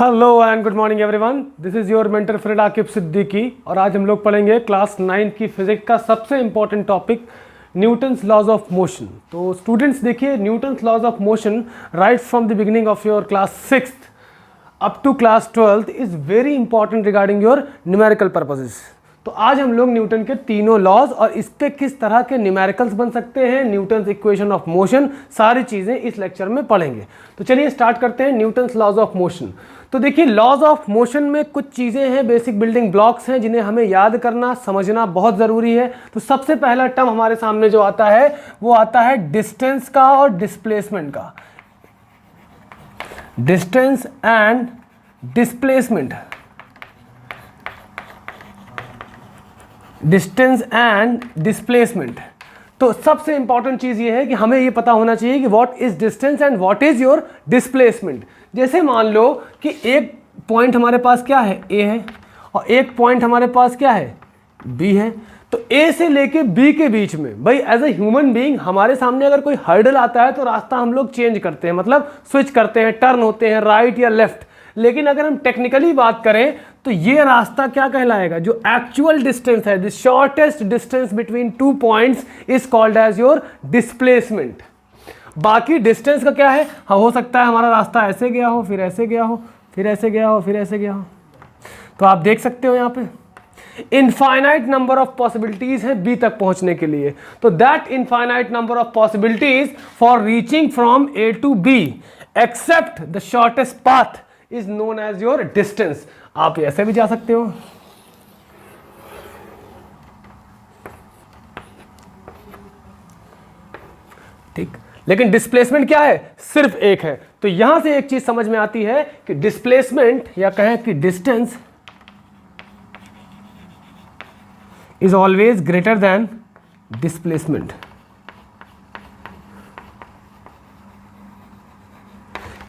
Hello and good morning everyone, this is your mentor friend Aqib Siddiqui और आज हम लोग पढ़ेंगे क्लास 9 की फिजिक्स का सबसे important topic Newton's laws of motion. तो स्टूडेंट्स देखिए, Newton's laws of motion right from the beginning of your class 6th up to class 12th is very important regarding your numerical purposes. तो आज हम लोग Newton के तीनों laws और इस पे किस तरह के न्यूमेरिकल्स बन सकते हैं, न्यूटन्स इक्वेशन ऑफ मोशन, सारी चीज़ें इस लेक्चर में पढ़ेंगे। तो चलिए स्टार्ट करते हैं न्यूटन्स लॉज ऑफ मोशन। तो देखिए, लॉज ऑफ मोशन में कुछ चीज़ें हैं, बेसिक बिल्डिंग ब्लॉक्स हैं जिन्हें हमें याद करना समझना बहुत ज़रूरी है। तो सबसे पहला टर्म हमारे सामने जो आता है वो आता है डिस्टेंस का और डिस्प्लेसमेंट का। Distance and displacement, distance and displacement. तो सबसे इंपॉर्टेंट चीज़ ये है कि हमें ये पता होना चाहिए कि what is distance and what is your displacement. जैसे मान लो कि एक पॉइंट हमारे पास क्या है, ए है, और एक पॉइंट हमारे पास क्या है, बी है। तो ए से लेके बी के बीच में, भाई एज ए ह्यूमन बीइंग हमारे सामने अगर कोई हर्डल आता है तो रास्ता हम लोग चेंज करते हैं, मतलब स्विच करते हैं, टर्न होते हैं राइट या लेफ्ट। लेकिन अगर हम टेक्निकली बात करें तो ये रास्ता क्या कहलाएगा, जो एक्चुअल डिस्टेंस है, the shortest distance between two points is called as your displacement. बाकी डिस्टेंस का क्या है, हाँ हो सकता है हमारा रास्ता ऐसे गया हो, फिर ऐसे गया हो, फिर ऐसे गया हो, फिर ऐसे गया हो। तो आप देख सकते हो यहाँ पे इनफाइनाइट नंबर ऑफ पॉसिबिलिटीज है बी तक पहुंचने के लिए। तो that infinite number of possibilities for reaching from A to B except the shortest path is known as your distance. आप ऐसे भी जा सकते हो, ठीक, लेकिन डिस्प्लेसमेंट क्या है, सिर्फ एक है। तो यहां से एक चीज समझ में आती है कि डिस्प्लेसमेंट या कहें कि distance is always greater than displacement.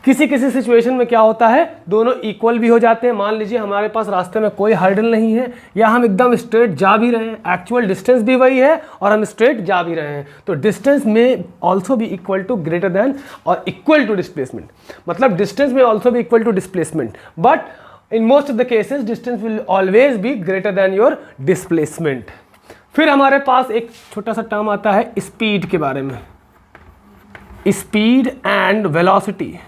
किसी किसी सिचुएशन में क्या होता है, दोनों इक्वल भी हो जाते हैं। मान लीजिए हमारे पास रास्ते में कोई हर्डल नहीं है या हम एकदम स्ट्रेट जा भी रहे हैं, एक्चुअल डिस्टेंस भी वही है और हम स्ट्रेट जा भी रहे हैं, तो डिस्टेंस में ऑल्सो भी इक्वल टू ग्रेटर देन और इक्वल टू डिस्प्लेसमेंट। मतलब डिस्टेंस में ऑल्सो भी equal to displacement, but in most of the cases distance will always be greater than your displacement. फिर हमारे पास एक छोटा सा टर्म आता है स्पीड के बारे में, स्पीड एंड वेलोसिटी।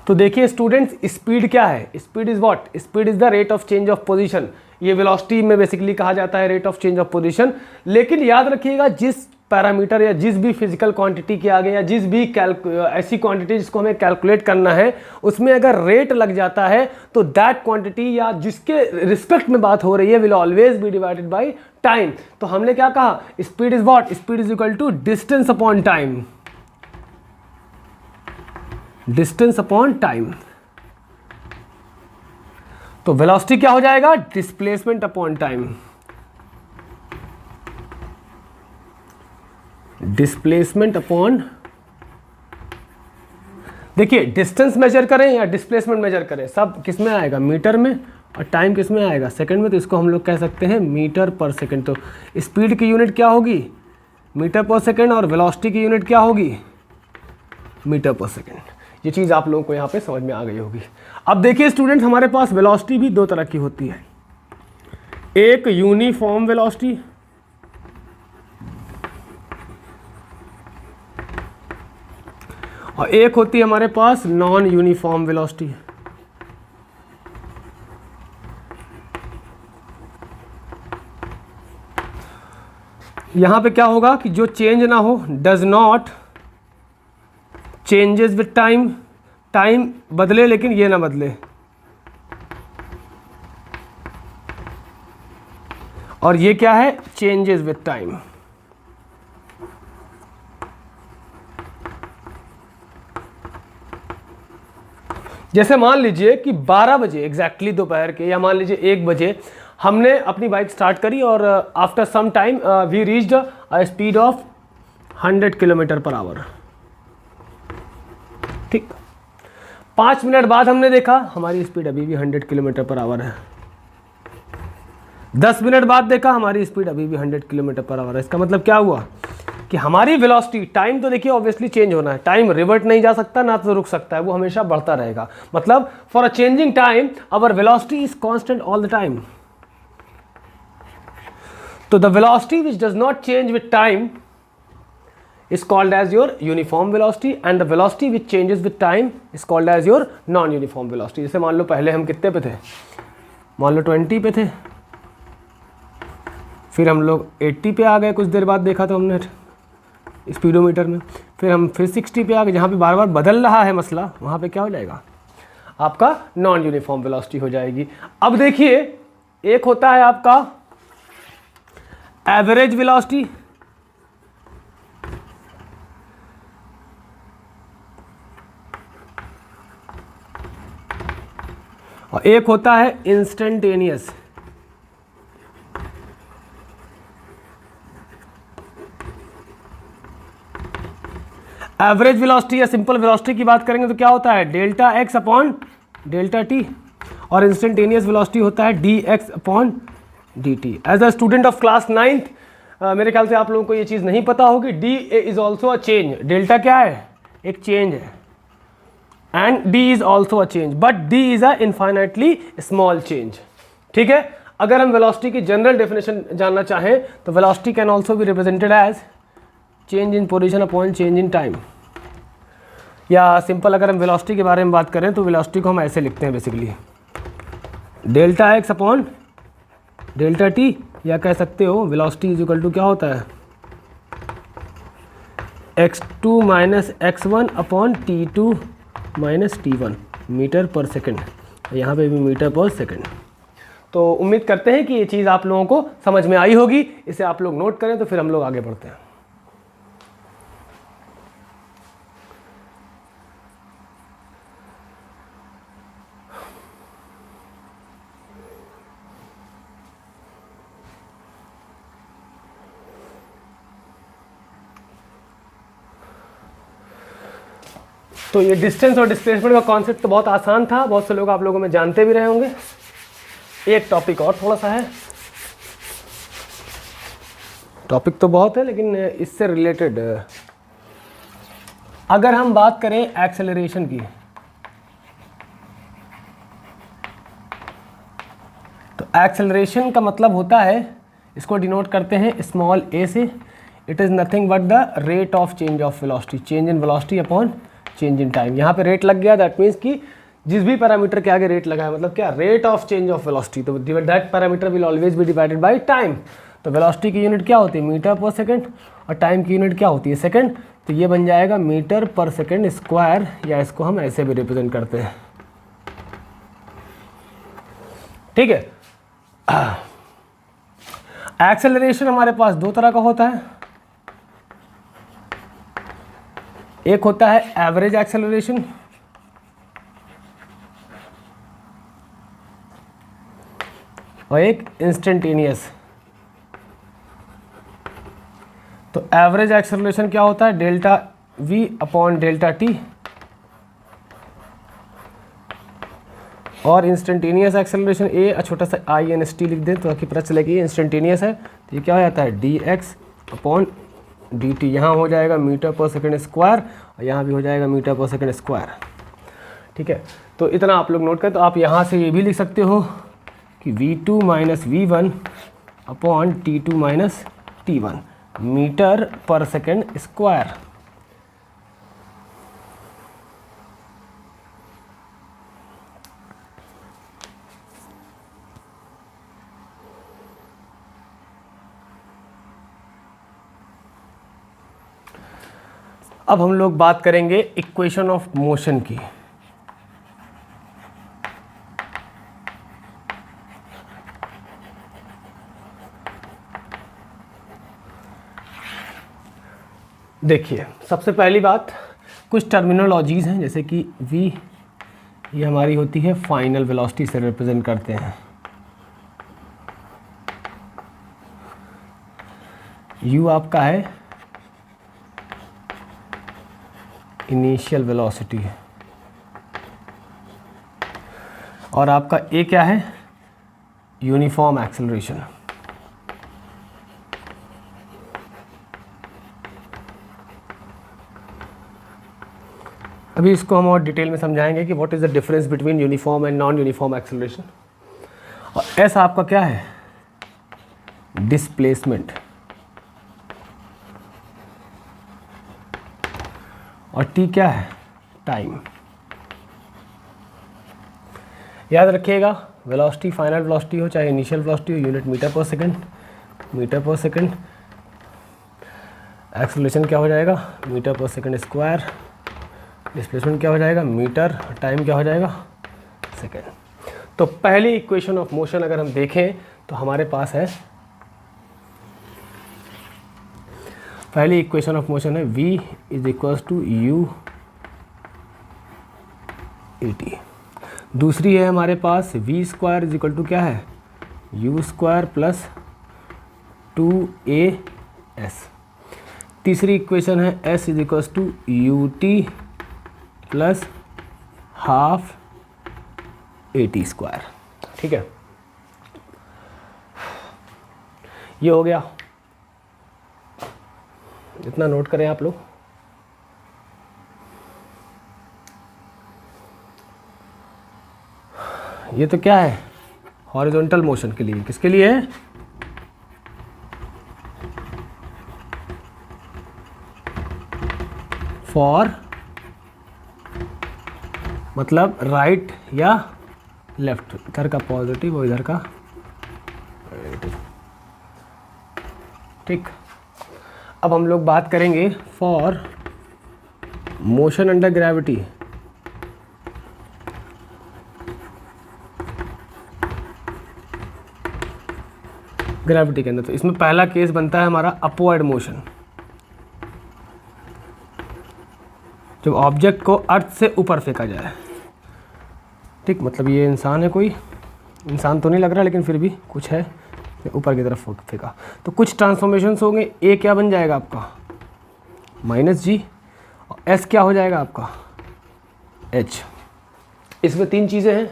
तो देखिए स्टूडेंट्स, स्पीड क्या है, speed is what, speed is the rate of change of position. ये वेलोसिटी में बेसिकली कहा जाता है rate of change of position. लेकिन याद रखिएगा, जिस पैरामीटर या जिस भी फिजिकल क्वांटिटी के आगे या जिस भी ऐसी क्वांटिटी जिसको हमें कैलकुलेट करना है, उसमें अगर रेट लग जाता है तो दैट क्वांटिटी या जिसके रिस्पेक्ट में बात हो रही है will always be divided by time. तो हमने क्या कहा, speed is what, speed is equal to distance upon time, distance upon time. तो वेलोसिटी क्या हो जाएगा, displacement upon time, displacement upon, देखिए डिस्टेंस मेजर करें या डिस्प्लेसमेंट मेजर करें, सब किस में आएगा, मीटर में, और टाइम किस में आएगा, सेकंड में। तो इसको हम लोग कह सकते हैं मीटर पर सेकंड। तो स्पीड की यूनिट क्या होगी, मीटर पर सेकंड, और वेलोसिटी की यूनिट क्या होगी, मीटर पर सेकंड। ये चीज़ आप लोगों को यहाँ पे समझ में आ गई होगी। अब देखिए स्टूडेंट, हमारे पास वेलोसिटी भी दो तरह की होती है, एक यूनिफॉर्म वेलोसिटी और एक होती है हमारे पास नॉन यूनिफॉर्म वेलोसिटी। यहाँ पे क्या होगा कि जो चेंज ना हो, does not changes with time, time बदले लेकिन ये ना बदले, और ये क्या है, चेंजेस विद टाइम। जैसे मान लीजिए कि 12 बजे एग्जैक्टली दोपहर के, या मान लीजिए 1 बजे हमने अपनी बाइक स्टार्ट करी और after some time we reached a speed of 100 kilometre per hour, ठीक। 5 मिनट बाद हमने देखा हमारी स्पीड अभी भी 100 किलोमीटर पर आवर है। 10 मिनट बाद देखा हमारी स्पीड अभी भी 100 किलोमीटर पर आवर है। इसका मतलब क्या हुआ कि हमारी वेलोसिटी, टाइम तो देखिए ऑब्वियसली चेंज होना है, टाइम रिवर्ट नहीं जा सकता ना तो रुक सकता है, वो हमेशा बढ़ता रहेगा। मतलब for a changing time our velocity is constant all the time. तो the velocity which does not change with time is called as your uniform velocity and the velocity which changes with time is called as your non uniform velocity। जैसे मान लो पहले हम कितने पे थे, मान लो 20 पे थे, फिर हम लोग 80 पे आ गए, कुछ देर बाद देखा तो हमने स्पीडोमीटर में, फिर हम फिर 60 पे आ गए। जहाँ पे बार बार बदल रहा है मसला, वहाँ पे क्या हो जाएगा, आपका नॉन यूनिफॉर्म वेलोसिटी हो जाएगी। अब देखिए एक होता है आपका एवरेज वेलोसिटी, और एक होता है इंस्टेंटेनियस। एवरेज वेलोसिटी या सिंपल वेलोसिटी की बात करेंगे तो क्या होता है, delta x upon delta t, और इंस्टेंटेनियस वेलोसिटी होता है d x upon d t. As a student of class 9th मेरे ख्याल से आप लोगों को ये चीज़ नहीं पता होगी, D is also a change. Delta क्या है, एक चेंज है, and d is also a change, but d is a infinitely small change। ठीक है, अगर हम वेलोसिटी की जनरल डेफिनेशन जानना चाहें तो velocity can also be represented as change in position upon change in time, या सिंपल अगर हम वेलोसिटी के बारे में बात करें तो वेलोसिटी को हम ऐसे लिखते हैं basically delta x upon delta T, या कह सकते हो वेलोसिटी इज इक्वल टू क्या होता है x2 minus x1 upon t2 minus t1 metre per second, यहाँ पे भी मीटर पर सेकंड। तो उम्मीद करते हैं कि ये चीज़ आप लोगों को समझ में आई होगी, इसे आप लोग नोट करें तो फिर हम लोग आगे बढ़ते हैं। तो ये डिस्टेंस और डिस्प्लेसमेंट का कॉन्सेप्ट तो बहुत आसान था, बहुत से लोग आप लोगों में जानते भी रहे होंगे। एक टॉपिक और थोड़ा सा है, टॉपिक तो बहुत है लेकिन इससे रिलेटेड अगर हम बात करें एक्सेलरेशन की, तो एक्सेलरेशन का मतलब होता है, इसको डिनोट करते हैं स्मॉल ए से, it is nothing but the rate of change of velocity, change in velocity upon change in time. यहाँ पे रेट लग गया, दैट मीन्स कि जिस भी पैरामीटर के आगे रेट लगा है, मतलब क्या, rate of change of velocity, तो that parameter will always be divided by time. तो वेलोसिटी की यूनिट क्या होती है, मीटर पर सेकंड, और टाइम की यूनिट क्या होती है, सेकंड। तो ये बन जाएगा मीटर पर सेकंड स्क्वायर, या इसको हम ऐसे भी रिप्रेजेंट करते हैं। ठीक है, एक्सेलरेशन हमारे पास दो तरह का होता है, एक होता है एवरेज एक्सेलरेशन, और एक इंस्टेंटेनियस। तो एवरेज एक्सेलरेशन क्या होता है, delta v upon delta t, और इंस्टेंटेनियस एक्सेलरेशन ए छोटा सा INST लिख दें तो ताकि पता चले कि इंस्टेंटेनियस है। तो ये क्या हो जाता है, dx अपॉन dt, यहाँ हो जाएगा मीटर पर सेकंड स्क्वायर, और यहाँ भी हो जाएगा मीटर पर सेकंड स्क्वायर। ठीक है, तो इतना आप लोग नोट करें। तो आप यहाँ से ये भी लिख सकते हो कि v2 minus v1 upon t2 minus t1 metre per second square. अब हम लोग बात करेंगे इक्वेशन ऑफ मोशन की। देखिए, सबसे पहली बात, कुछ टर्मिनोलॉजीज़ हैं, जैसे कि v ये हमारी होती है फाइनल वेलोसिटी से रिप्रेजेंट करते हैं, u आपका है इनिशियल वेलोसिटी, और आपका ए क्या है, यूनिफॉर्म एक्सेलरेशन। अभी इसको हम और डिटेल में समझाएंगे कि what is the difference between uniform and non uniform acceleration. और एस आपका क्या है, डिस्प्लेसमेंट, और टी क्या है, टाइम। याद रखिएगा वेलोसिटी फाइनल वेलोसिटी हो चाहे इनिशियल वेलोसिटी हो, unit metre per second, metre per second. Acceleration क्या हो जाएगा, metre per second square. Displacement क्या हो जाएगा, मीटर। टाइम क्या हो जाएगा, सेकंड। तो पहली इक्वेशन ऑफ मोशन अगर हम देखें तो हमारे पास है, पहली इक्वेशन ऑफ मोशन है v is equals to u a t. दूसरी है हमारे पास v square is equal to क्या है, यू स्क्वायर प्लस 2as। तीसरी इक्वेशन है s is equals to u t plus half a t square. ठीक है, ये हो गया, इतना नोट करें आप लोग। ये तो क्या है, हॉरिजॉन्टल मोशन के लिए, किसके लिए है, फॉर मतलब राइट या लेफ्ट, इधर का पॉजिटिव और इधर का नेगेटिव। ठीक, अब हम लोग बात करेंगे for motion under gravity. Gravity के अंदर तो इसमें पहला केस बनता है हमारा अपवर्ड मोशन, जब ऑब्जेक्ट को अर्थ से ऊपर फेंका जाए। ठीक, मतलब ये इंसान है, कोई इंसान तो नहीं लग रहा लेकिन फिर भी कुछ है, ऊपर की तरफ फेंका तो कुछ ट्रांसफॉर्मेशंस होंगे। ए क्या बन जाएगा आपका, माइनस जी, और एस क्या हो जाएगा आपका, एच। इसमें तीन चीज़ें हैं।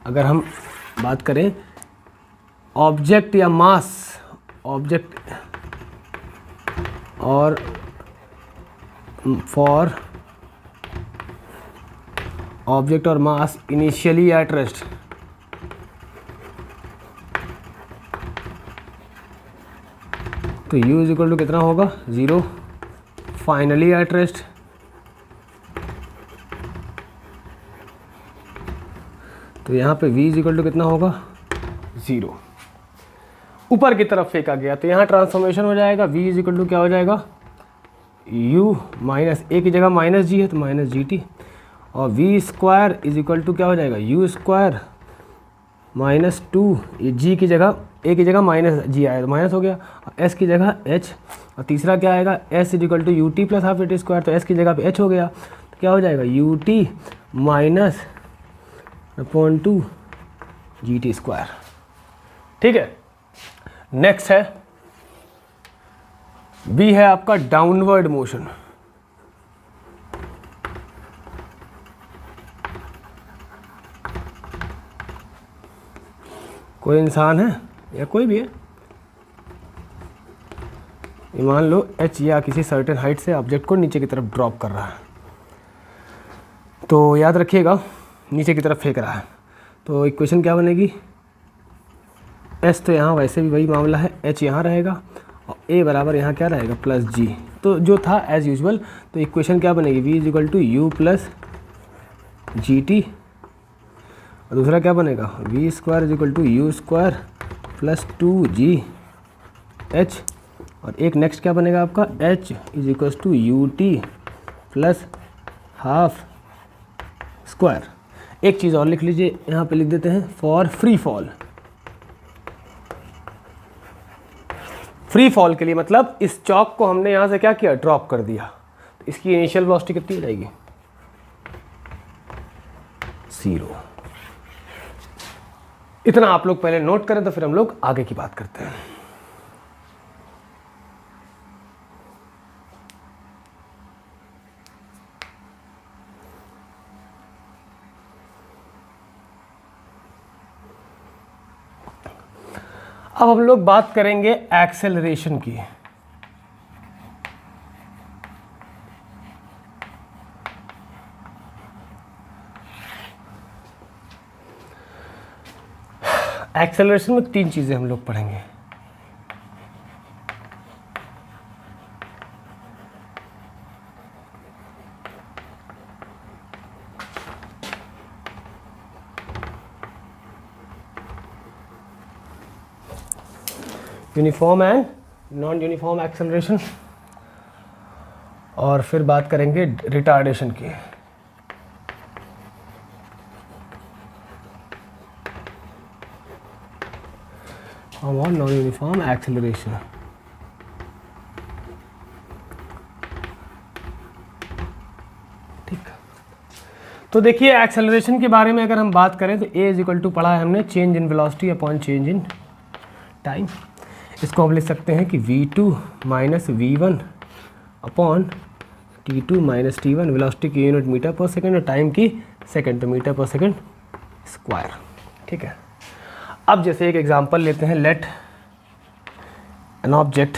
अगर हम बात करें ऑब्जेक्ट या मास, ऑब्जेक्ट और फॉर ऑब्जेक्ट और मास इनिशियली एट रेस्ट, तो u इज इक्वल टू कितना होगा, 0। फाइनली एट रेस्ट तो यहाँ पे v इज इक्वल टू कितना होगा, 0। ऊपर की तरफ फेंका गया तो यहाँ ट्रांसफॉर्मेशन हो जाएगा, v इज इक्वल टू क्या हो जाएगा, u माइनस a की जगह माइनस जी है तो माइनस जी टी, और v square is equal to क्या हो जाएगा, u स्क्वायर माइनस 2, जी की जगह a की जगह माइनस जी आया तो माइनस हो गया, s की जगह h, और तीसरा क्या आएगा, s is equal to u t plus half a t square, तो s की जगह पे h हो गया तो क्या हो जाएगा, U T minus upon 2 G T square. ठीक है, नेक्स्ट है b है आपका डाउनवर्ड मोशन। कोई इंसान है या कोई भी है, ये मान लो h या किसी सर्टेन हाइट से ऑब्जेक्ट को नीचे की तरफ ड्रॉप कर रहा है, तो याद रखिएगा नीचे की तरफ फेंक रहा है, तो इक्वेशन क्या बनेगी, s तो यहाँ वैसे भी वही मामला है, h यहाँ रहेगा और a बराबर यहाँ क्या रहेगा, प्लस g, तो जो था एज यूजुअल। तो इक्वेशन क्या बनेगी, v is equal to u plus g t, और दूसरा क्या बनेगा, v square is equal to u square plus 2g h, और एक नेक्स्ट क्या बनेगा आपका, h is equal to u t plus half square. एक चीज़ और लिख लीजिए, यहाँ पे लिख देते हैं for free fall. Free fall के लिए मतलब इस चौक को हमने यहाँ से क्या किया, ड्रॉप कर दिया, तो इसकी इनिशियल वेलोसिटी कितनी हो जाएगी, 0। इतना आप लोग पहले नोट करें तो फिर हम लोग आगे की बात करते हैं। अब हम लोग बात करेंगे एक्सेलरेशन की। एक्सेलरेशन में 3 चीज़ें हम लोग पढ़ेंगे। Uniform and non uniform acceleration, और फिर बात करेंगे रिटार्डेशन की। और नॉन यूनिफॉर्म एक्सेलरेशन। ठीक, तो देखिए एक्सेलरेशन के बारे में अगर हम बात करें तो ए इज इक्वल टू पढ़ा है हमने change in velocity upon change in time. इसको हम लिख सकते हैं कि v2 minus v1 upon t2 minus t1, velocity की यूनिट मीटर पर सेकेंड और टाइम की सेकेंड, तो मीटर पर सेकेंड स्क्वायर। ठीक है, अब जैसे एक एग्जांपल लेते हैं, let an object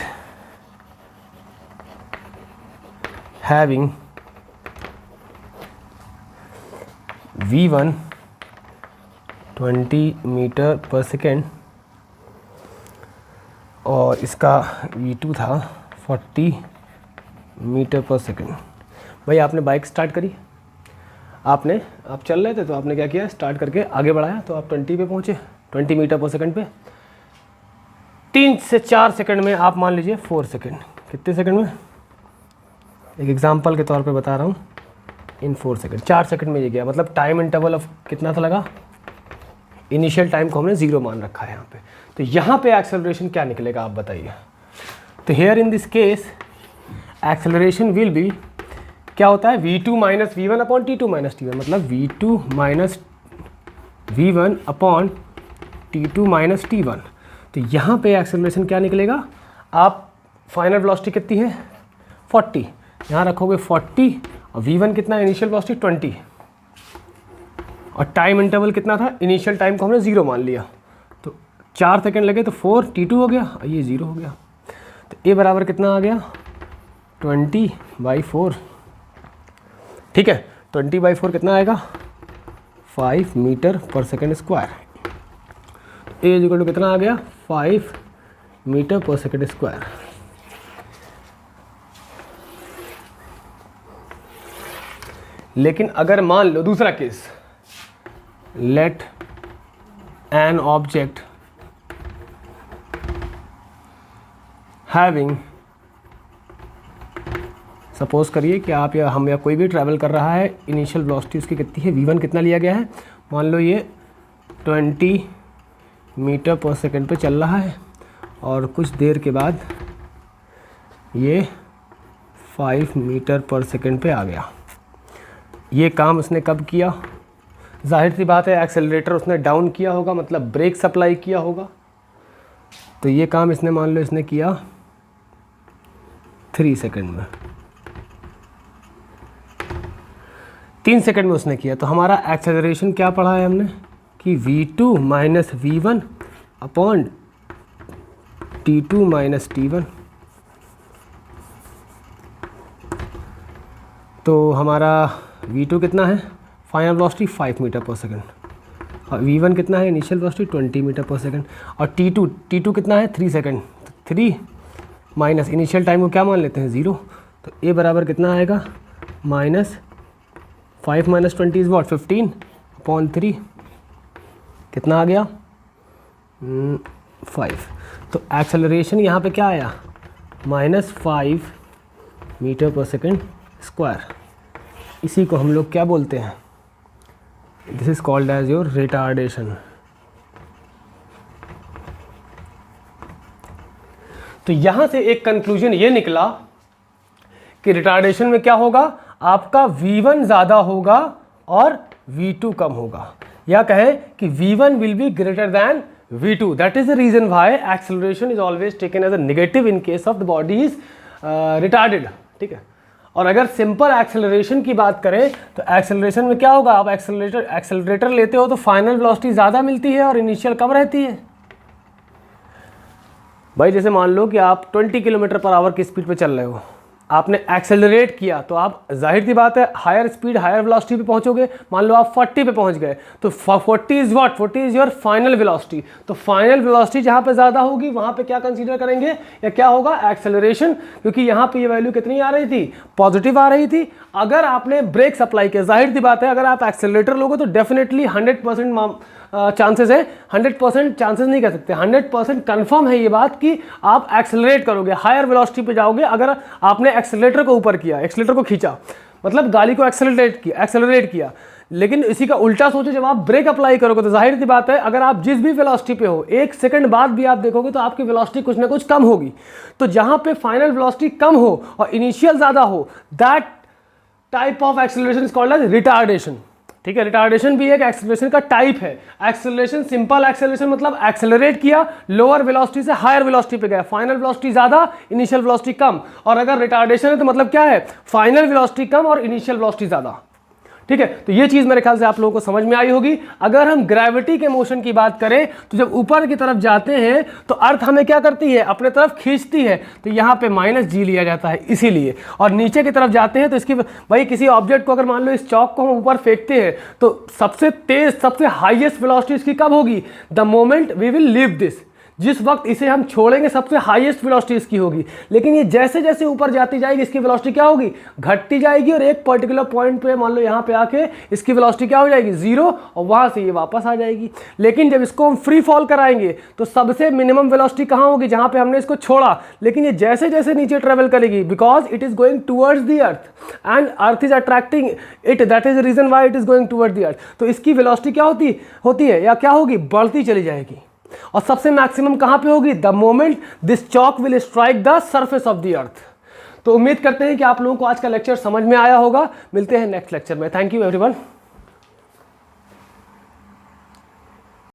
having v1 20 metre per second और इसका v2 था 40 मीटर पर सेकेंड। भाई आपने बाइक स्टार्ट करी, आप चल रहे थे तो आपने क्या किया, स्टार्ट करके आगे बढ़ाया तो आप 20 पे पहुँचे, 20 मीटर पर सेकेंड पे। 3 से 4 सेकंड में आप मान लीजिए 4 सेकंड, कितने सेकंड में, एक एग्जांपल के तौर पे बता रहा हूँ, इन 4 सेकंड, 4 सेकंड में ये गया, मतलब टाइम इंटरवल ऑफ कितना था लगा, इनिशियल टाइम को हमने 0 मान रखा है यहाँ पे। तो यहाँ पे एक्सेलरेशन क्या निकलेगा आप बताइए। तो here in this case acceleration will be, क्या होता है, v2 minus v1 upon t2 minus t1, मतलब v2 minus v1 upon t2 minus t1। तो यहाँ पे एक्सेलरेशन क्या निकलेगा, आप फाइनल वेलोसिटी कितनी है 40, यहाँ रखोगे 40 और v1 कितना है, इनिशियल वेलोसिटी 20, और टाइम इंटरवल कितना था, इनिशियल टाइम को हमने 0 मान लिया, तो 4 सेकंड लगे तो 4 t2 हो गया और ये 0 हो गया। तो a बराबर कितना आ गया 20/4। ठीक है, 20/4 कितना आएगा 5 metre per second square. A is equal to कितना आ गया 5 मीटर पर सेकेंड स्क्वायर। लेकिन अगर मान लो दूसरा case, let an object having, suppose करिए कि आप या हम या कोई भी ट्रैवल कर रहा है, इनिशियल वेलोसिटी उसकी कितनी है, v1 कितना लिया गया है, मान लो ये 20 मीटर पर सेकंड पे चल रहा है और कुछ देर के बाद ये 5 मीटर पर सेकंड पे आ गया। ये काम उसने कब किया, जाहिर सी बात है एक्सेलरेटर उसने डाउन किया होगा, मतलब ब्रेक सप्लाई किया होगा। तो ये काम इसने मान लो इसने किया 3 सेकंड में, 3 सेकंड में उसने किया। तो हमारा एक्सेलरेशन क्या पढ़ा है हमने कि v2 minus v1 upon t2 minus t1। तो हमारा v2 कितना है, final velocity 5 metre per second, और v1 कितना है, initial velocity 20 metre per second, और t2 कितना है 3 सेकंड, तो 3 माइनस इनिशियल टाइम को क्या मान लेते हैं 0। तो a बराबर कितना आएगा minus 5 minus 20 is what 15 upon 3, कितना आ गया 5। तो एक्सेलरेशन यहाँ पे क्या आया -5 मीटर पर सेकंड स्क्वायर। इसी को हम लोग क्या बोलते हैं, this is called as your retardation. तो यहाँ से एक कंक्लूजन ये निकला कि रिटार्डेशन में क्या होगा, आपका v1 ज़्यादा होगा और v2 कम होगा, या कहें कि v1 will be greater than v2। That is the reason why acceleration is always taken as a negative in case of the body is retarded. ठीक है, और अगर सिंपल एक्सेलरेशन की बात करें तो एक्सेलरेशन में क्या होगा, आप एक्सेलरेटर लेते हो तो फाइनल वेलोसिटी ज़्यादा मिलती है और इनिशियल कम रहती है। भाई जैसे मान लो कि आप 20 किलोमीटर पर आवर की स्पीड पे चल रहे हो, आपने एक्सेलरेट किया तो आप जाहिर सी बात है हायर स्पीड हायर वेलोसिटी पे पहुंचोगे। मान लो आप 40 पे पहुंच गए तो 40 is what, 40 is your final velocity. तो फाइनल वेलोसिटी जहां पे ज़्यादा होगी वहां पे क्या कंसीडर करेंगे या क्या होगा, एक्सेलरेशन, क्योंकि यहाँ पे ये वैल्यू कितनी आ रही थी, पॉजिटिव आ रही थी। अगर आपने ब्रेक सप्लाई किया, जाहिर सी बात है अगर आप एक्सेलरेटर लोगे तो डेफिनेटली 100% चांसेस है, 100% चांसेस नहीं कह सकते, 100% कंफर्म है ये बात कि आप एक्सेलरेट करोगे, हायर वेलोसिटी पे जाओगे। अगर आपने एक्सेलरेटर को ऊपर किया, एक्सेलरेटर को खींचा, मतलब गाड़ी को एक्सेलरेट किया। लेकिन इसी का उल्टा सोचो, जब आप ब्रेक अप्लाई करोगे तो जाहिर सी बात है अगर आप जिस भी वेलोसिटी पे हो, 1 सेकंड बाद भी आप देखोगे तो आपकी वेलोसिटी कुछ ना कुछ कम होगी। तो जहां पे फाइनल वेलोसिटी कम हो और इनिशियल ज्यादा हो, that type of acceleration is called as retardation. ठीक है, रिटार्डेशन भी एक एक्सेलरेशन का टाइप है। एक्सेलरेशन, सिंपल एक्सेलरेशन मतलब एक्सेलरेट किया, लोअर वेलोसिटी से हायर वेलोसिटी पे गया, फाइनल वेलोसिटी ज्यादा, इनिशियल वेलोसिटी कम। और अगर रिटार्डेशन है तो मतलब क्या है, फाइनल वेलोसिटी कम और इनिशियल वेलोसिटी ज्यादा। ठीक है, तो ये चीज मेरे ख्याल से आप लोगों को समझ में आई होगी। अगर हम ग्रेविटी के मोशन की बात करें तो जब ऊपर की तरफ जाते हैं तो अर्थ हमें क्या करती है, अपने तरफ खींचती है, तो यहाँ पे -g लिया जाता है इसीलिए। और नीचे की तरफ जाते हैं तो इसकी भाई किसी ऑब्जेक्ट को अगर मान लो इस चौक को हम ऊपर फेंकते हैं तो सबसे तेज, सबसे हाईएस्ट वेलोसिटी इसकी कब होगी, the moment we will leave this, जिस वक्त इसे हम छोड़ेंगे सबसे हाईएस्ट वेलोसिटी इसकी होगी। लेकिन ये जैसे जैसे ऊपर जाती जाएगी इसकी वेलोसिटी क्या होगी, घटती जाएगी, और एक पर्टिकुलर पॉइंट पे मान लो यहाँ पे आके इसकी वेलोसिटी क्या हो जाएगी, 0, और वहां से ये वापस आ जाएगी। लेकिन जब इसको हम फ्री फॉल कराएंगे तो सबसे मिनिमम वेलोसिटी कहाँ होगी, जहाँ पे हमने इसको छोड़ा। लेकिन ये जैसे जैसे नीचे ट्रेवल करेगी, because it is going towards the earth and earth is attracting it, that is the reason why it is going towards the earth. तो इसकी वेलोसिटी क्या होती है या क्या होगी, बढ़ती चली जाएगी। और सबसे मैक्सिमम कहां पे होगी, the moment this chalk will strike the surface of the earth. तो उम्मीद करते हैं कि आप लोगों को आज का लेक्चर समझ में आया होगा। मिलते हैं नेक्स्ट लेक्चर में। Thank you everyone.